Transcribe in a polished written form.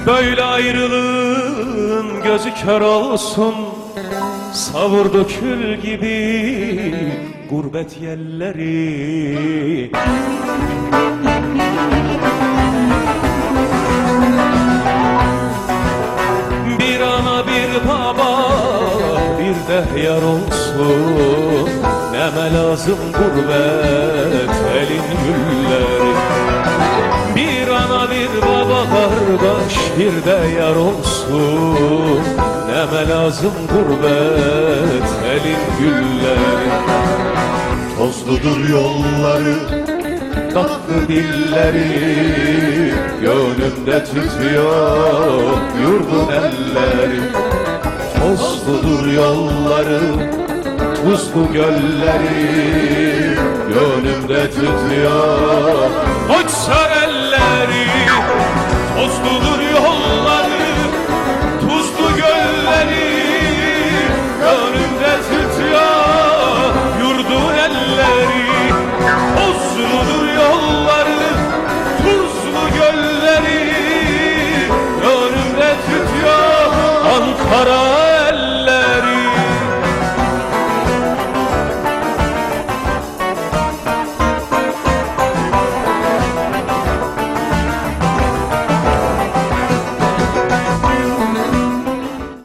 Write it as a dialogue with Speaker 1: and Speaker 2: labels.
Speaker 1: Böyle ayrılığın gözü kör olsun, savurdu kül gibi gurbet yelleri. Bir ana bir baba bir de yar olsun, neme lazım gurbet elin gülleri. Bir ana bir baba kardeş bir de yar olsun, neme lazım gurbet elin gülleri.
Speaker 2: Tozludur yolları,
Speaker 1: Tatlı dilleri, gönlümde tütüyor yurdun elleri. Tozludur yolları, tuzlu gölleri, gönlümde tütüyor. Uçsana